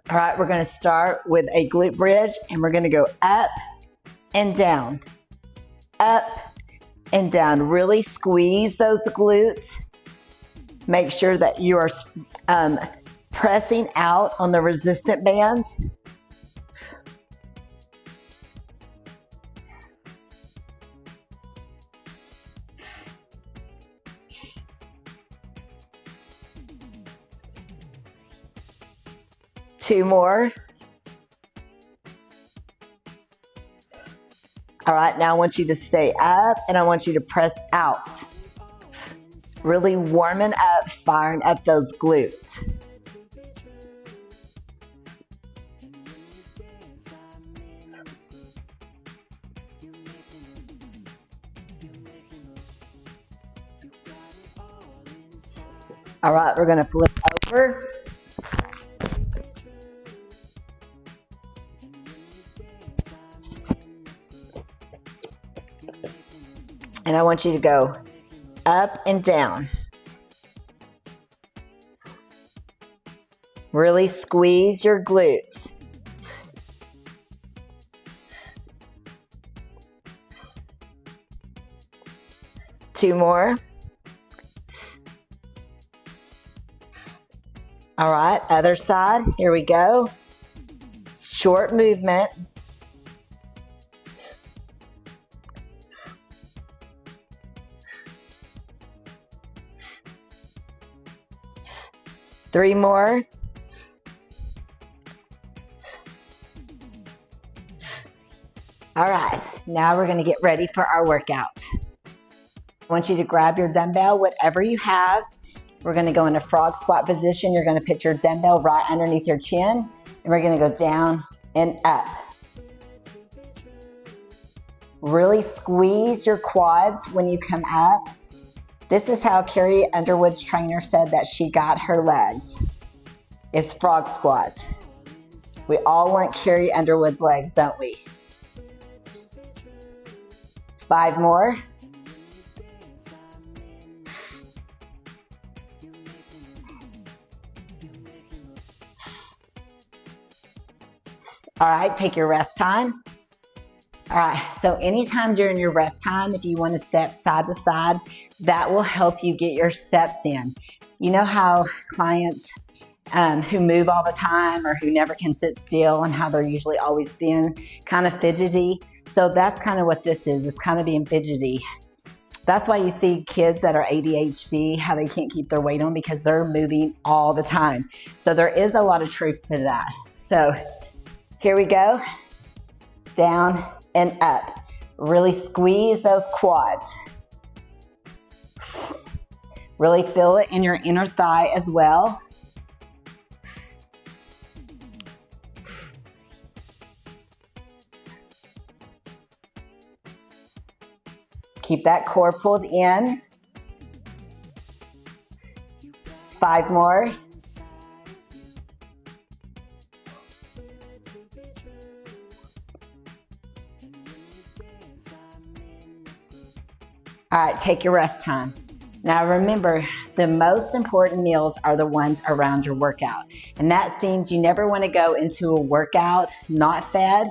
All right, we're gonna start with a glute bridge and we're gonna go up and down, up and down. Really squeeze those glutes. Make sure that you are pressing out on the resistant bands. Two more. All right, now I want you to stay up and I want you to press out. Really warming up, firing up those glutes. All right, we're gonna flip over. And I want you to go up and down. Really squeeze your glutes. Two more. All right, other side, here we go. Short movement. Three more. All right, now we're gonna get ready for our workout. I want you to grab your dumbbell, whatever you have. We're gonna go into frog squat position. You're gonna put your dumbbell right underneath your chin, and we're gonna go down and up. Really squeeze your quads when you come up. This is how Carrie Underwood's trainer said that she got her legs. It's frog squats. We all want Carrie Underwood's legs, don't we? Five more. All right, take your rest time. All right, so anytime during your rest time, if you want to step side to side, that will help you get your steps in. You know how clients who move all the time or who never can sit still and how they're usually always thin, kind of fidgety. So that's kind of what this is. It's kind of being fidgety. That's why you see kids that are ADHD, how they can't keep their weight on because they're moving all the time. So there is a lot of truth to that. So here we go. Down and up. Really squeeze those quads. Really feel it in your inner thigh as well. Keep that core pulled in. Five more. All right, take your rest time. Now remember, the most important meals are the ones around your workout. And that seems you never want to go into a workout not fed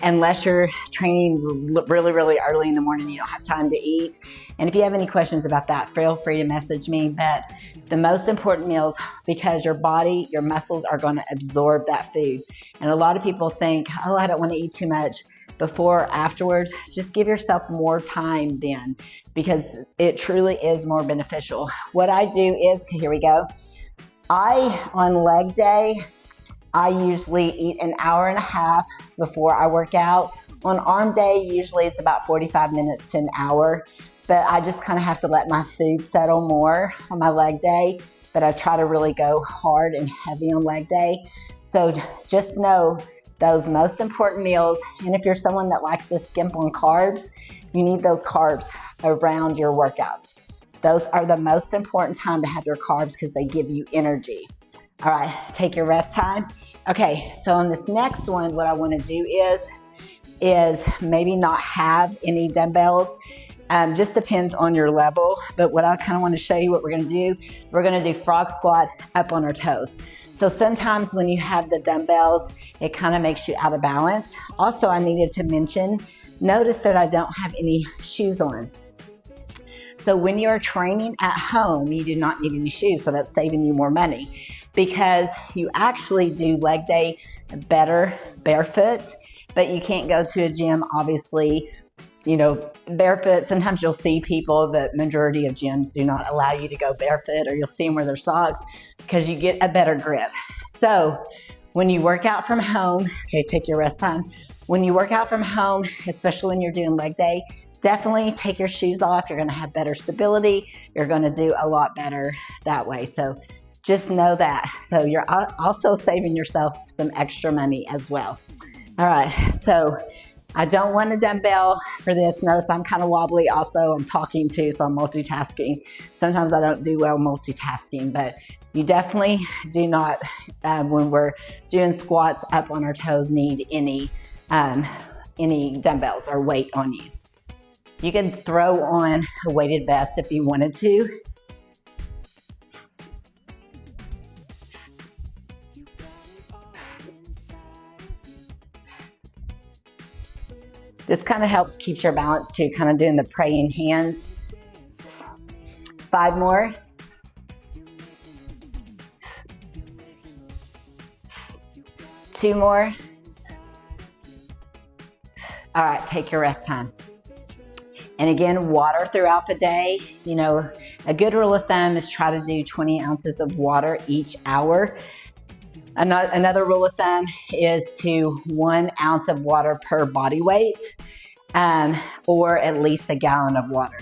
unless you're training really, really early in the morning. You don't have time to eat. And if you have any questions about that, feel free to message me. But the most important meals, because your body, your muscles are going to absorb that food. And a lot of people think, oh, I don't want to eat too much before or afterwards. Just give yourself more time then, because it truly is more beneficial. What I do is, here we go. On leg day, I usually eat an hour and a half before I work out. On arm day, usually it's about 45 minutes to an hour, but I just kind of have to let my food settle more on my leg day, but I try to really go hard and heavy on leg day. So just know those most important meals, and if you're someone that likes to skimp on carbs, you need those carbs around your workouts. Those are the most important time to have your carbs because they give you energy. All right, take your rest time. Okay, so on this next one, what I want to do is maybe not have any dumbbells. Just depends on your level, but what I kind of want to show you what we're going to do frog squat up on our toes. So sometimes when you have the dumbbells, it kind of makes you out of balance. Also, I needed to mention, notice that I don't have any shoes on. So when you're training at home, you do not need any shoes, so that's saving you more money because you actually do leg day better barefoot, but you can't go to a gym, obviously, barefoot. Sometimes you'll see people, the majority of gyms do not allow you to go barefoot, or you'll see them wear their socks because you get a better grip. So when you work out from home, okay, take your rest time. When you work out from home, especially when you're doing leg day, definitely take your shoes off. You're gonna have better stability. You're gonna do a lot better that way. So just know that. So you're also saving yourself some extra money as well. All right, so I don't want a dumbbell for this. Notice I'm kind of wobbly also. I'm talking too, so I'm multitasking. Sometimes I don't do well multitasking, but you definitely do not, when we're doing squats up on our toes, need any dumbbells or weight on you. You can throw on a weighted vest if you wanted to. This kind of helps keep your balance too, kind of doing the praying hands. 5 more. Two more. All right, take your rest time. And again, water throughout the day. A good rule of thumb is try to do 20 ounces of water each hour. Another rule of thumb is to 1 ounce of water per body weight, or at least a gallon of water.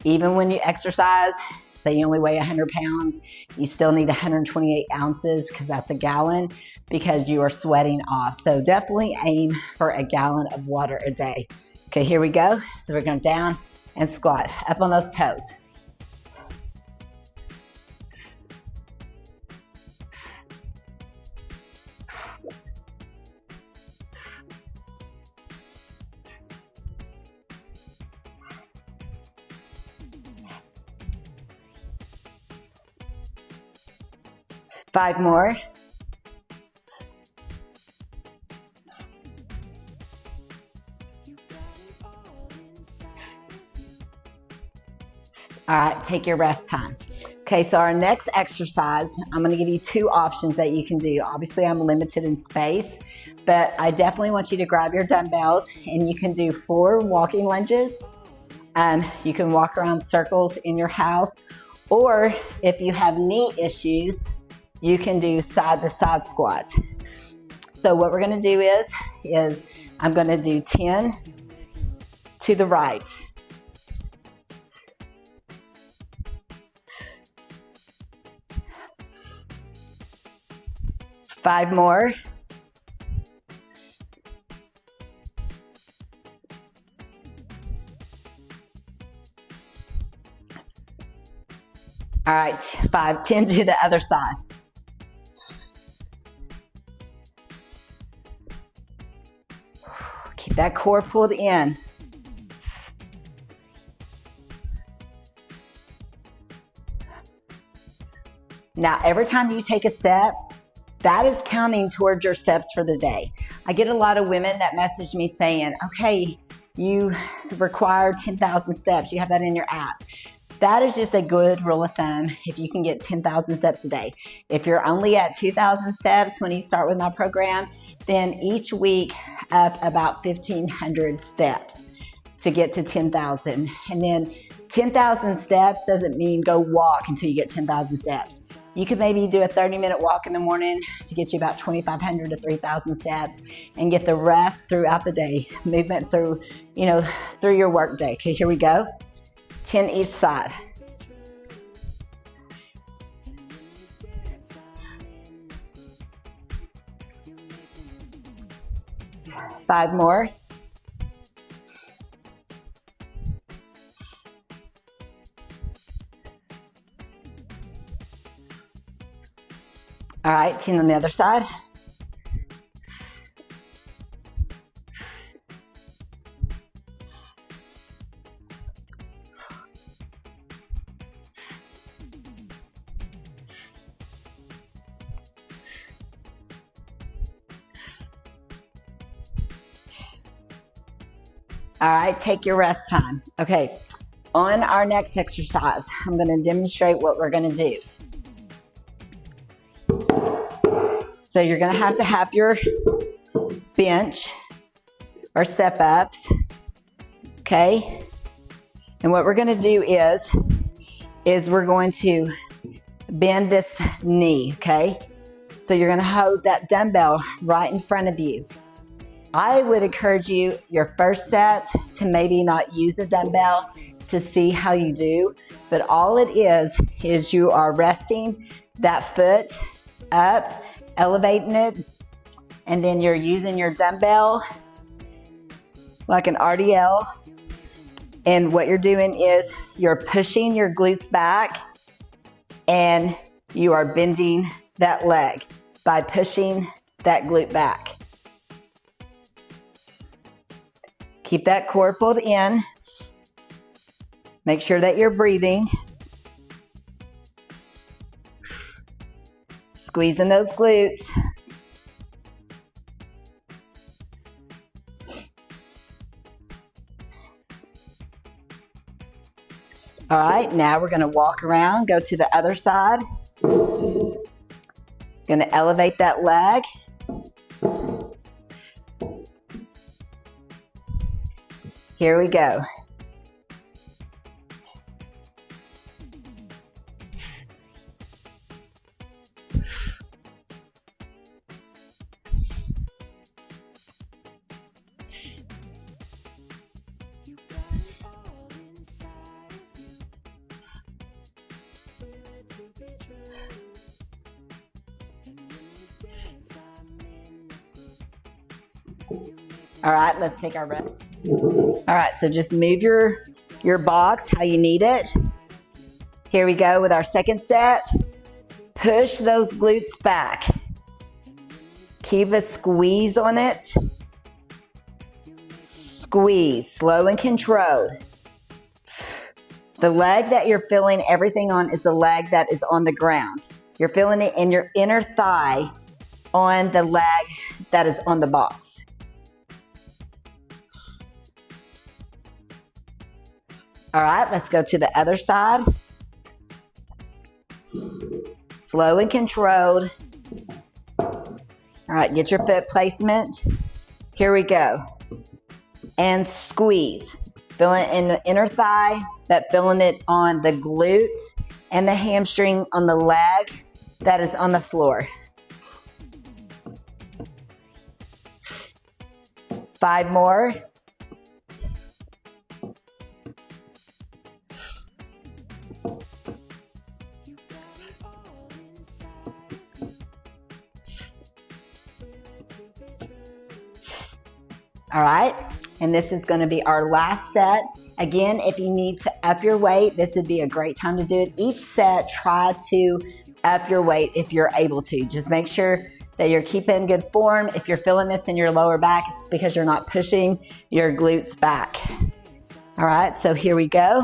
Even when you exercise, say you only weigh 100 pounds, you still need 128 ounces because that's a gallon, because you are sweating off. So definitely aim for a gallon of water a day. Okay, here we go. So we're going down and squat up on those toes. Five more. All right, take your rest time. Okay, so our next exercise, I'm gonna give you 2 options that you can do. Obviously, I'm limited in space, but I definitely want you to grab your dumbbells and you can do 4 walking lunges. You can walk around circles in your house, or if you have knee issues, you can do side-to-side squats. So what we're gonna do is I'm gonna do 10 to the right. 5 more. All right, 5, 10 to the other side. Keep that core pulled in. Now, every time you take a step, that is counting towards your steps for the day. I get a lot of women that message me saying, okay, you require 10,000 steps. You have that in your app. That is just a good rule of thumb if you can get 10,000 steps a day. If you're only at 2,000 steps when you start with my program, then each week up about 1,500 steps to get to 10,000. And then 10,000 steps doesn't mean go walk until you get 10,000 steps. You could maybe do a 30-minute walk in the morning to get you about 2,500 to 3,000 steps and get the rest throughout the day, movement through your work day. Okay, here we go. 10 each side. Five more. All right, 10 on the other side. All right, take your rest time. Okay, on our next exercise, I'm gonna demonstrate what we're gonna do. So you're gonna have to have your bench or step ups, okay? And what we're gonna do is we're going to bend this knee, okay? So you're gonna hold that dumbbell right in front of you. I would encourage you, your first set, to maybe not use a dumbbell to see how you do, but all it is you are resting that foot up, elevating it, and then you're using your dumbbell like an RDL. And what you're doing is you're pushing your glutes back and you are bending that leg by pushing that glute back. Keep that core pulled in. Make sure that you're breathing. Squeezing those glutes. All right, now we're gonna walk around, go to the other side. Gonna elevate that leg. Here we go. All right, let's take our rest. All right, so just move your box how you need it. Here we go with our second set. Push those glutes back. Keep a squeeze on it. Squeeze, slow and controlled. The leg that you're feeling everything on is the leg that is on the ground. You're feeling it in your inner thigh on the leg that is on the box. All right, let's go to the other side. Slow and controlled. All right, get your foot placement. Here we go. And squeeze. Feeling it in the inner thigh, but feeling it on the glutes and the hamstring on the leg that is on the floor. 5 more. All right, and this is gonna be our last set. Again, if you need to up your weight, this would be a great time to do it. Each set, try to up your weight if you're able to. Just make sure that you're keeping good form. If you're feeling this in your lower back, it's because you're not pushing your glutes back. All right, so here we go.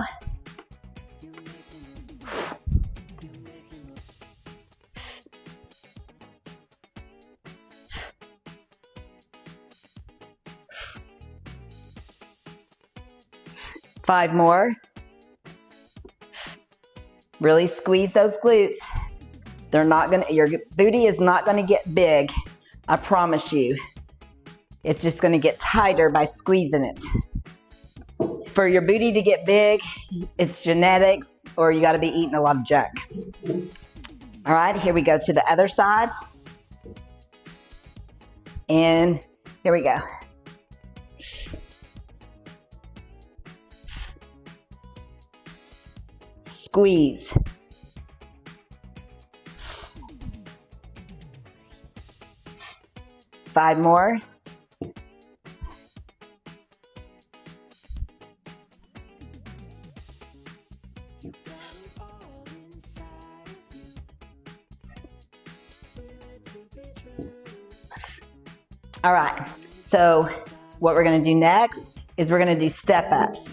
Five more. Really squeeze those glutes. They're not gonna, your booty is not gonna get big, I promise you. It's just gonna get tighter by squeezing it. For your booty to get big, it's genetics or you gotta be eating a lot of junk. All right, here we go to the other side. And here we go. Squeeze. Five more. All right, so what we're gonna do next is we're gonna do step ups.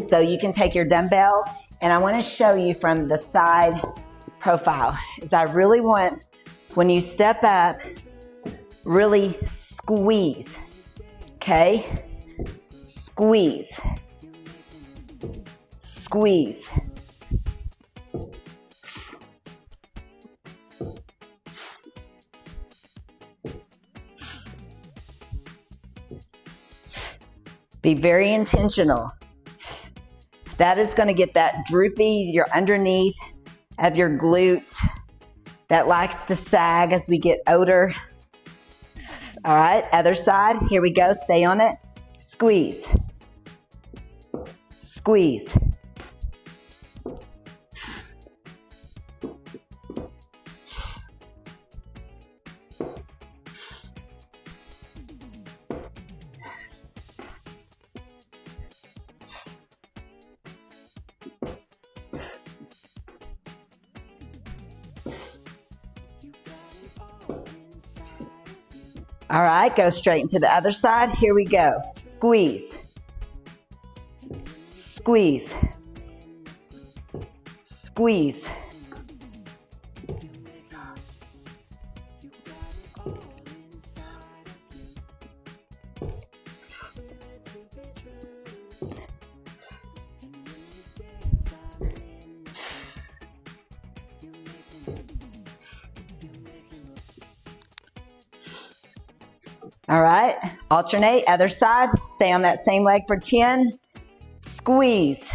So you can take your dumbbell, and I wanna show you from the side profile, is I really want, when you step up, really squeeze, okay? squeeze, squeeze. Be very intentional. That is going to get that droopy, your underneath of your glutes that likes to sag as we get older. All right, other side. Here we go. Stay on it. Squeeze. Squeeze. All right, go straight into the other side. Here we go. Squeeze. Squeeze. Squeeze. All right, alternate, other side. Stay on that same leg for 10. Squeeze.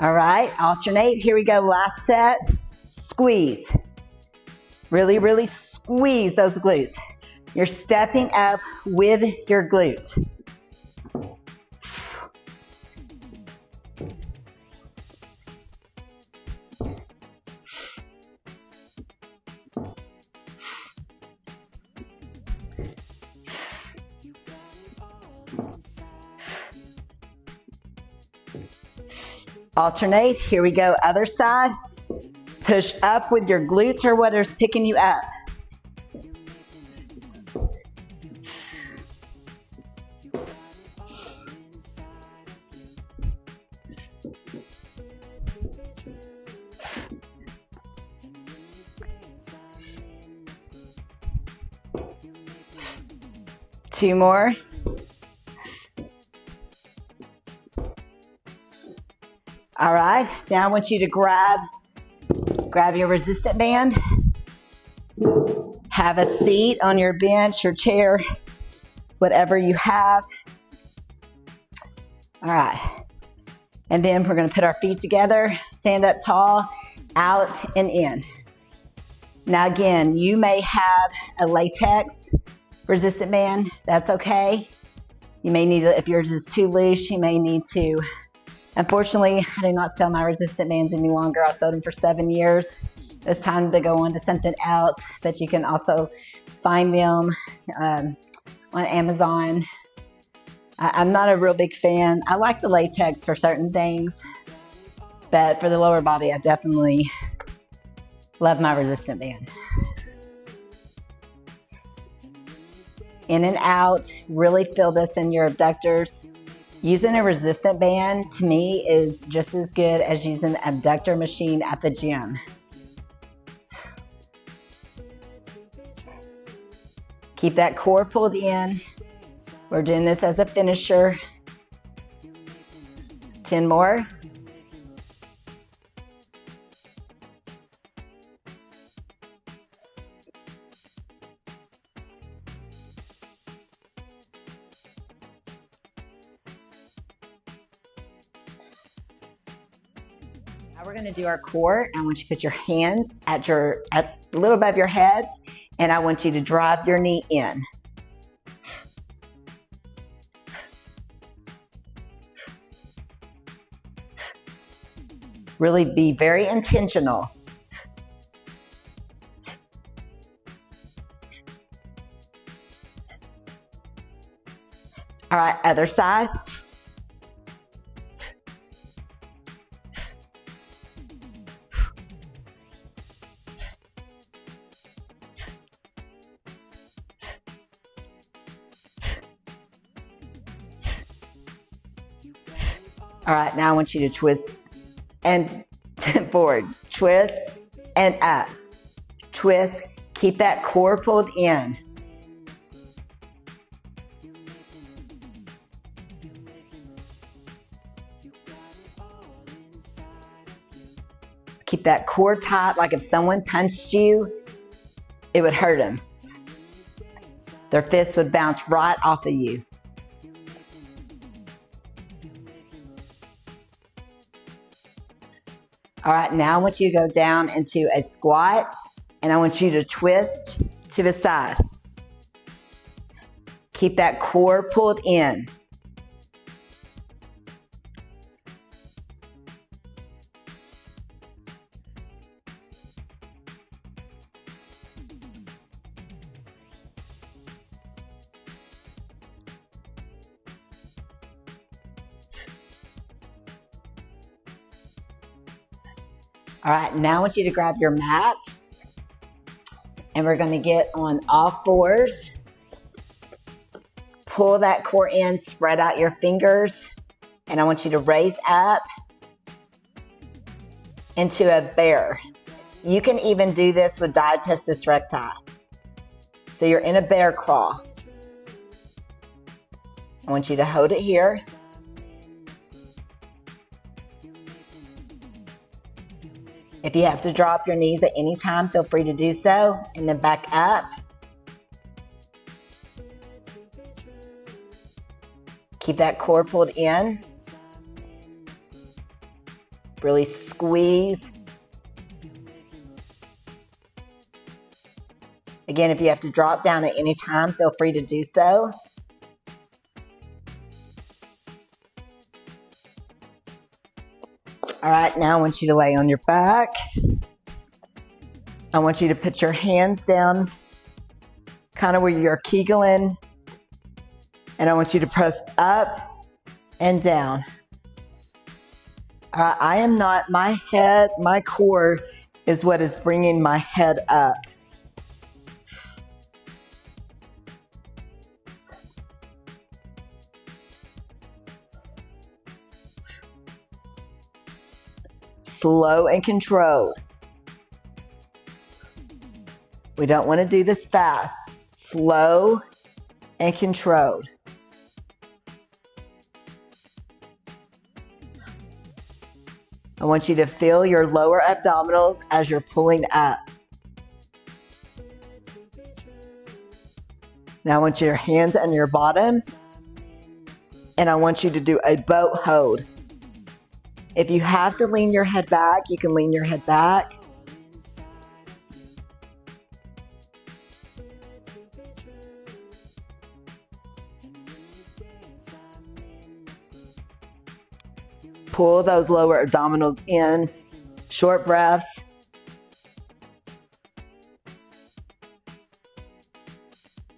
All right, alternate. Here we go, last set. Squeeze. Really, really squeeze those glutes. You're stepping up with your glutes. Alternate, here we go, other side. Push up with your glutes or whatever's picking you up. Two more. All right, now I want you to grab your resistant band. Have a seat on your bench, your chair, whatever you have. All right, and then we're gonna put our feet together, stand up tall, out and in. Now again, you may have a latex resistant band, that's okay. You may need to, if yours is too loose, you may need to. Unfortunately, I do not sell my resistant bands any longer. I sold them for 7 years. It's time to go on to something else, but you can also find them on Amazon. I'm not a real big fan. I like the latex for certain things, but for the lower body, I definitely love my resistant band. In and out, really feel this in your abductors. Using a resistant band, to me, is just as good as using the abductor machine at the gym. Keep that core pulled in. We're doing this as a finisher. 10 more. Now we're gonna do our core. I want you to put your hands at a little above your heads, and I want you to drive your knee in. Really be very intentional. All right, other side. All right, now I want you to twist and forward. Twist and up. Twist. Keep that core pulled in. Keep that core tight, like if someone punched you, it would hurt them. Their fist would bounce right off of you. All right, now I want you to go down into a squat, and I want you to twist to the side. Keep that core pulled in. All right, now I want you to grab your mat, and we're going to get on all fours. Pull that core in, spread out your fingers, and I want you to raise up into a bear. You can even do this with diastasis recti. So you're in a bear crawl. I want you to hold it here. If you have to drop your knees at any time, feel free to do so, and then back up. Keep that core pulled in. Really squeeze. Again, if you have to drop down at any time, feel free to do so. All right, now I want you to lay on your back. I want you to put your hands down, kind of where you're Kegeling. And I want you to press up and down. I am not, my head, my core is what is bringing my head up. Slow and controlled. We don't want to do this fast. Slow and controlled. I want you to feel your lower abdominals as you're pulling up. Now I want your hands on your bottom, and I want you to do a boat hold. If you have to lean your head back, you can lean your head back. Pull those lower abdominals in. Short breaths.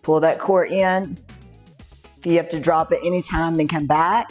Pull that core in. If you have to drop it anytime, then come back.